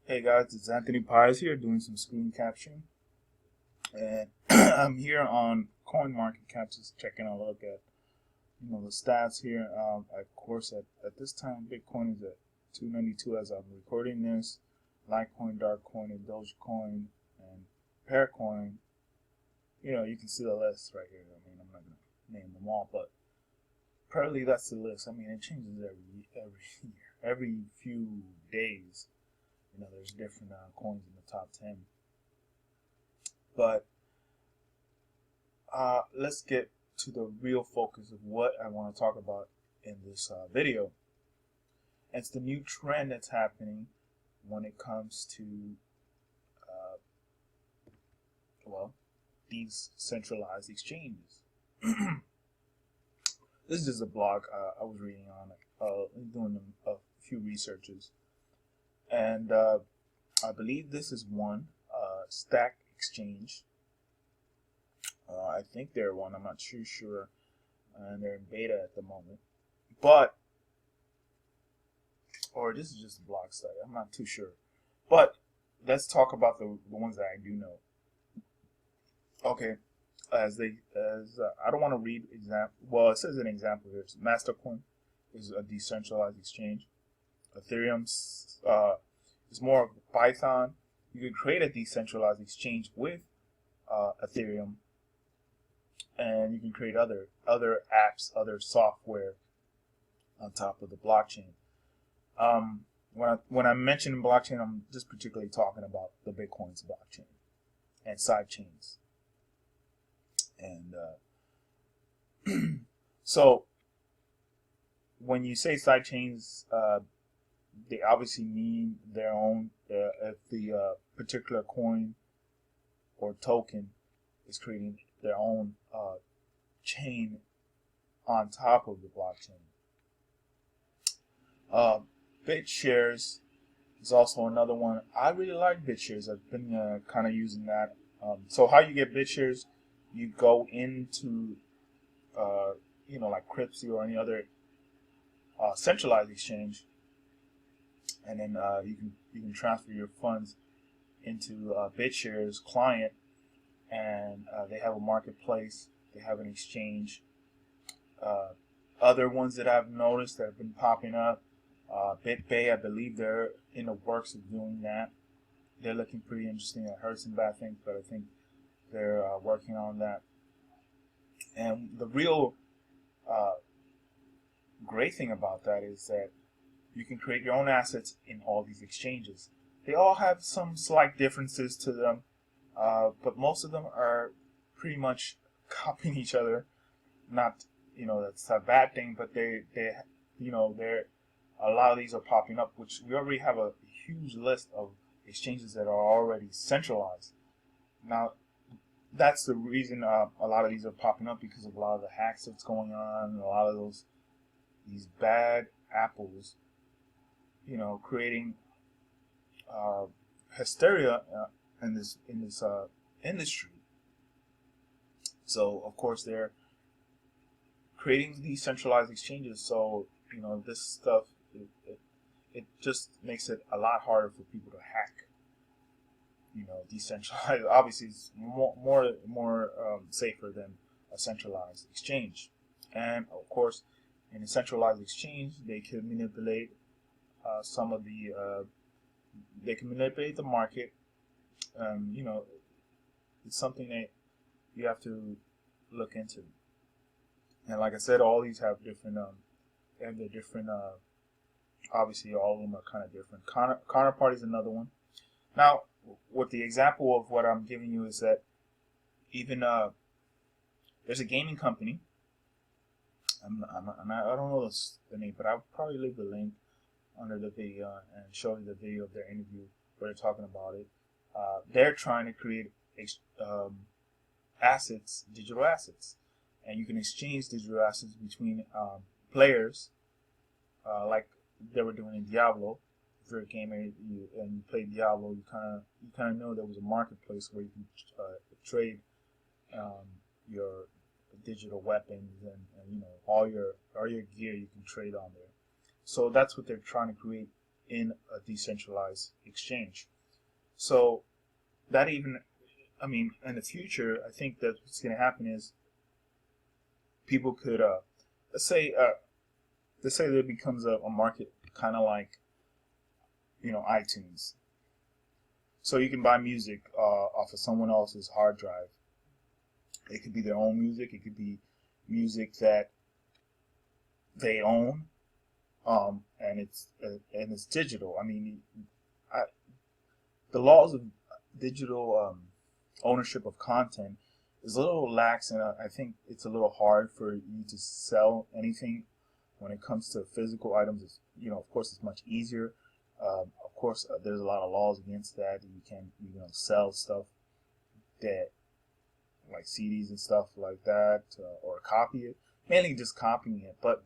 Hey guys, it's Anthony Pies here doing some screen capturing, and I'm here on CoinMarketCap just checking a look at the stats here. Of course, at this time, Bitcoin is at 292 as I'm recording this. Litecoin, Darkcoin, and Dogecoin, and Popcoin. You can see the list right here. I mean, I'm not gonna name them all, but currently that's the list. I mean, it changes every year, every few days. There's different coins in the top 10. But let's get to the real focus of what I want to talk about in this video. It's the new trend that's happening when it comes to, these centralized exchanges. This is just a blog I was reading on, doing a few researches. And I believe this is one, Stack Exchange. I think they're one, I'm not too sure. And they're in beta at the moment. Or this is just a blog site, I'm not too sure. But let's talk about the ones that I do know. Okay, I don't want to read example. Well, it says an example here. Mastercoin is a decentralized exchange. Ethereum's is more of Python. You can create a decentralized exchange with Ethereum, and you can create other apps, other software on top of the blockchain. When I mention blockchain, I'm just particularly talking about the Bitcoin's blockchain and side chains. And so when you say side chains, they obviously mean their own. If the particular coin or token is creating their own chain on top of the blockchain. BitShares is also another one. I really like BitShares. I've been kind of using that. So how you get BitShares? You go into like Crypto or any other centralized exchange, and then you can transfer your funds into BitShares client, and they have a marketplace. They have an exchange. Other ones that I've noticed that have been popping up, BitPay, I believe they're in the works of doing that. They're looking pretty interesting. I heard some bad things, but I think they're working on that. And the real great thing about that is that you can create your own assets in all these exchanges. They all have some slight differences to them, but most of them are pretty much copying each other. Not, that's a bad thing, but they're a lot of these are popping up, which we already have a huge list of exchanges that are already centralized. Now, that's the reason a lot of these are popping up, because of a lot of the hacks that's going on, and a lot of these bad apples, creating hysteria in this industry. So of course they're creating these centralized exchanges. So this stuff it just makes it a lot harder for people to hack. Decentralized obviously is more safer than a centralized exchange, and of course in a centralized exchange they can manipulate they can manipulate the market. It's something that you have to look into. And like I said, all these have different obviously all of them are kind of different. Counterparty is another one. Now, with the example of what I'm giving you is that even there's a gaming company. I don't know the name, but I'll probably leave the link under the video and show you the video of their interview where they're talking about it. They're trying to create digital assets, and you can exchange digital assets between players, like they were doing in Diablo. If you're a gamer and you play Diablo, you kind of know there was a marketplace where you can trade your digital weapons and all your gear you can trade on there. So that's what they're trying to create in a decentralized exchange. So that even, I mean, in the future, I think that what's going to happen is people could, let's say, let's say there becomes a market kind of like, iTunes. So you can buy music off of someone else's hard drive. It could be their own music. It could be music that they own, and it's digital. I mean, I, the laws of digital ownership of content is a little lax, and I think it's a little hard for you to sell anything when it comes to physical items. It's, of course, it's much easier. Of course, there's a lot of laws against that. You can't, sell stuff that, like CDs and stuff like that, or copy it. Mainly just copying it. But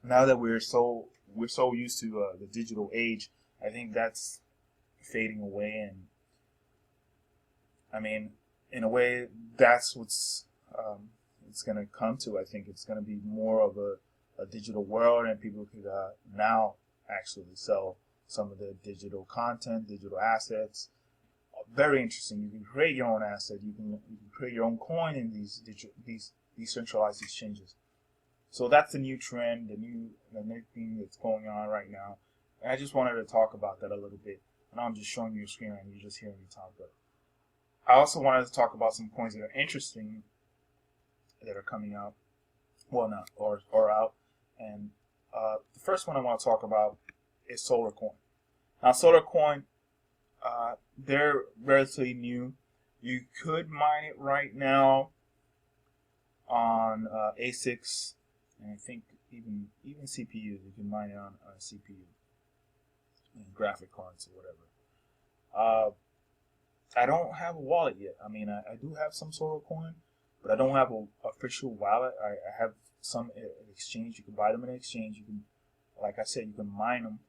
now that we're so used to the digital age, I think that's fading away. And I mean, in a way, that's what's it's going to come to. I think it's going to be more of a digital world, and people could now actually sell some of the digital content, digital assets. Very interesting. You can create your own asset. You can create your own coin in these decentralized exchanges. So that's the new trend, the new thing that's going on right now. And I just wanted to talk about that a little bit. I know I'm just showing you a screen and you're just hearing me talk, but I also wanted to talk about some coins that are interesting that are coming out. Well, not or out. And the first one I want to talk about is Solarcoin. Now, Solarcoin, they're relatively new. You could mine it right now on ASICs, and I think even CPUs. You can mine it on a CPU and graphic cards or whatever. I don't have a wallet yet. I mean, I do have some Solarcoin, but I don't have an official wallet. I have some exchange. You can buy them in an exchange. You can, like I said, you can mine them.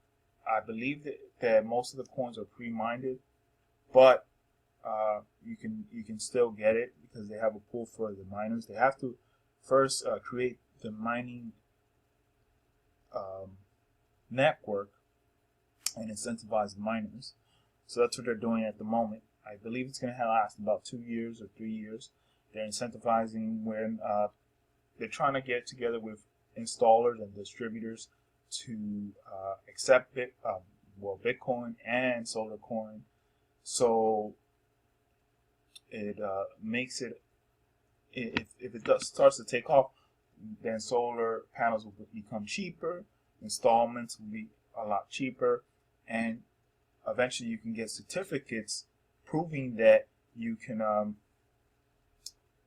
I believe that most of the coins are pre-mined, but you can still get it because they have a pool for the miners. They have to first create the mining network and incentivize the miners. So that's what they're doing at the moment. I believe it's going to last about 2 years or 3 years. They're incentivizing when they're trying to get together with installers and distributors to accept Bitcoin and Solarcoin. So it makes it, if it starts to take off, then solar panels will become cheaper, installments will be a lot cheaper, and eventually you can get certificates proving that you can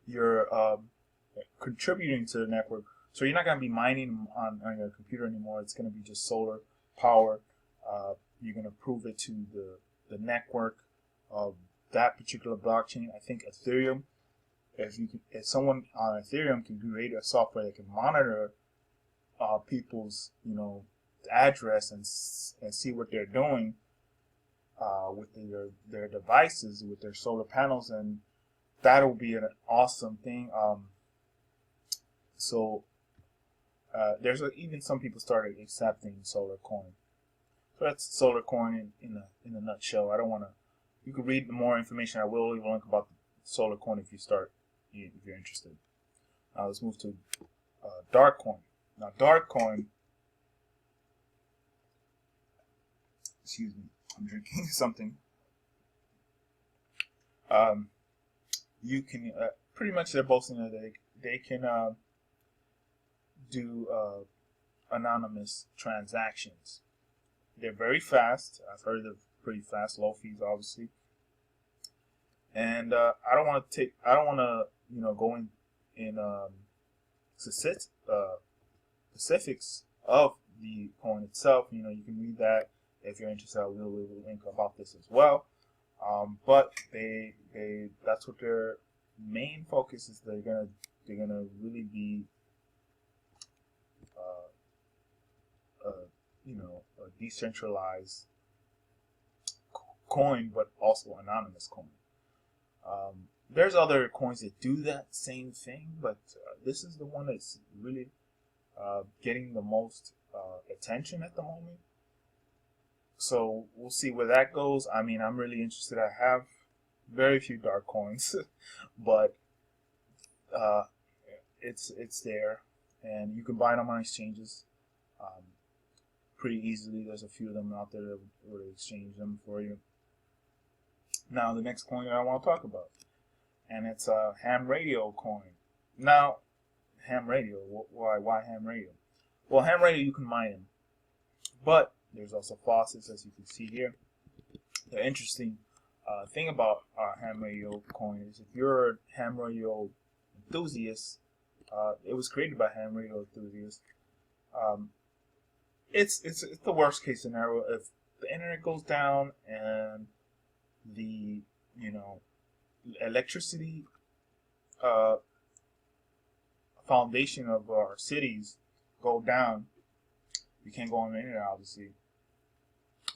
you're contributing to the network. So you're not going to be mining on your computer anymore. It's going to be just solar power. You're going to prove it to the network of that particular blockchain. I think Ethereum, if someone on Ethereum can create a software that can monitor people's address and see what they're doing with their devices, with their solar panels, and that'll be an awesome thing. So there's even some people started accepting Solarcoin. So that's Solarcoin in a nutshell. I don't want to. You can read more information. I will leave a link about Solarcoin if you're interested. Let's move to Darkcoin. Now, Darkcoin. Excuse me, I'm drinking something. You can pretty much they're boasting that they can do anonymous transactions. They're very fast. I've heard they're pretty fast, low fees, obviously. And I don't want to go in specifics of the coin itself. You can read that if you're interested. I will leave a link about this as well. But that's what their main focus is. They're gonna really be a decentralized coin, but also anonymous coin. There's other coins that do that same thing, but this is the one that's really getting the most attention at the moment. So we'll see where that goes. I mean, I'm really interested. I have very few dark coins, but uh, it's there, and you can buy them on exchanges um, pretty easily. There's a few of them out there that would exchange them for you. Now, the next coin that I want to talk about, and it's a ham radio coin. Now, ham radio. Why ham radio? Well, ham radio you can mine them, but there's also faucets, as you can see here. The interesting thing about ham radio coin is if you're a ham radio enthusiast, it was created by ham radio enthusiasts. Um, it's the worst case scenario if the internet goes down and the electricity uh, foundation of our cities go down. You can't go on the internet, obviously,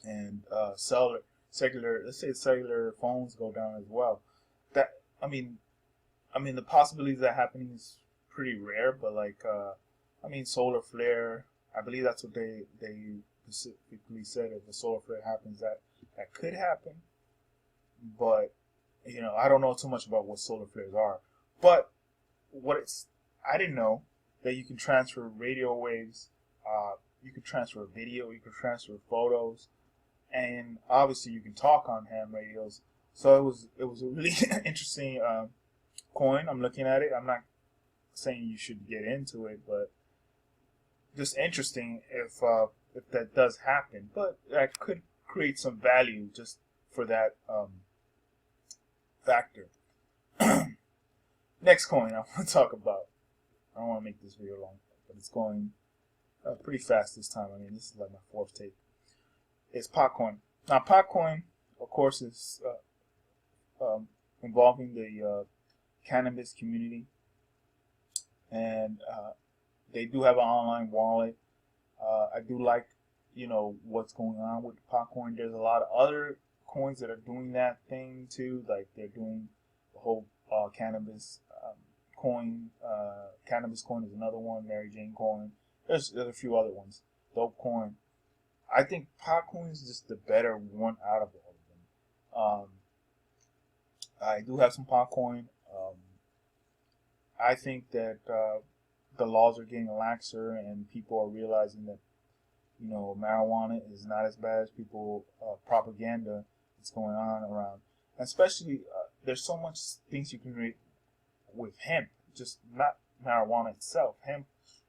and let's say cellular phones go down as well. That I mean the possibilities of that happening is pretty rare, but like solar flare. I believe that's what they specifically said. If a solar flare happens, that could happen. But I don't know too much about what solar flares are. But I didn't know that you can transfer radio waves. You can transfer video. You can transfer photos, and obviously you can talk on ham radios. So it was a really interesting coin. I'm looking at it. I'm not saying you should get into it, but just interesting if that does happen. But that could create some value just for that factor. Next coin I want to talk about. I don't want to make this video long, but it's going pretty fast this time. I mean, this is like my fourth take. It's Popcoin. Now, Popcoin, of course, is involving the cannabis community, and they do have an online wallet. I do like, what's going on with Popcoin. There's a lot of other coins that are doing that thing too. Like they're doing the whole cannabis coin. Cannabis coin is another one. Mary Jane coin. There's a few other ones. Dope coin. I think Popcoin is just the better one out of all of them. I do have some Popcoin. I think that the laws are getting laxer, and people are realizing that marijuana is not as bad as people propaganda that's going on around. And especially, there's so much things you can create with hemp, just not marijuana itself. Hemp,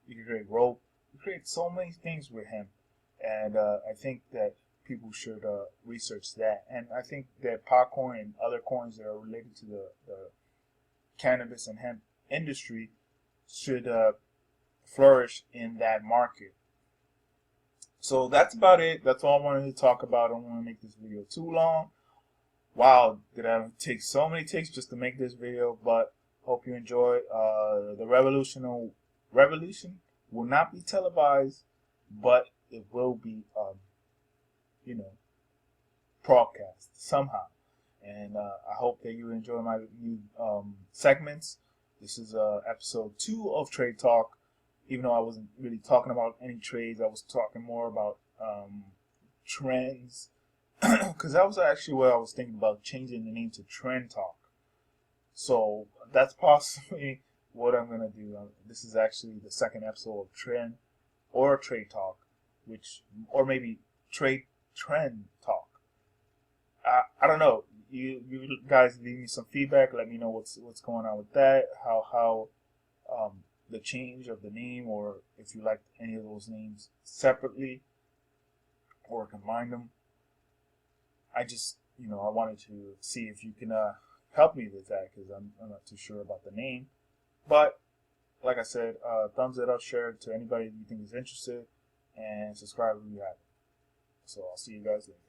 you can create rope. You create so many things with hemp, and I think that people should research that. And I think that Popcoin and other coins that are related to the cannabis and hemp industry should flourish in that market. So that's about it. That's all I wanted to talk about. I don't want to make this video too long. Wow, did I take so many takes just to make this video? But hope you enjoy. The revolution will not be televised, but it will be, broadcast somehow. And I hope that you enjoy my new segments. This is episode 2 of Trade Talk. Even though I wasn't really talking about any trades, I was talking more about trends. Because that was actually what I was thinking about, changing the name to Trend Talk. So that's possibly what I'm going to do. This is actually the second episode of Trend or Trade Talk, or maybe Trend Talk. I don't know. You guys leave me some feedback. Let me know what's going on with that. How the change of the name, or if you like any of those names separately or combine them. I just, I wanted to see if you can help me with that, because I'm not too sure about the name. But like I said, thumbs it up, share it to anybody you think is interested, and subscribe if you haven't. So I'll see you guys later.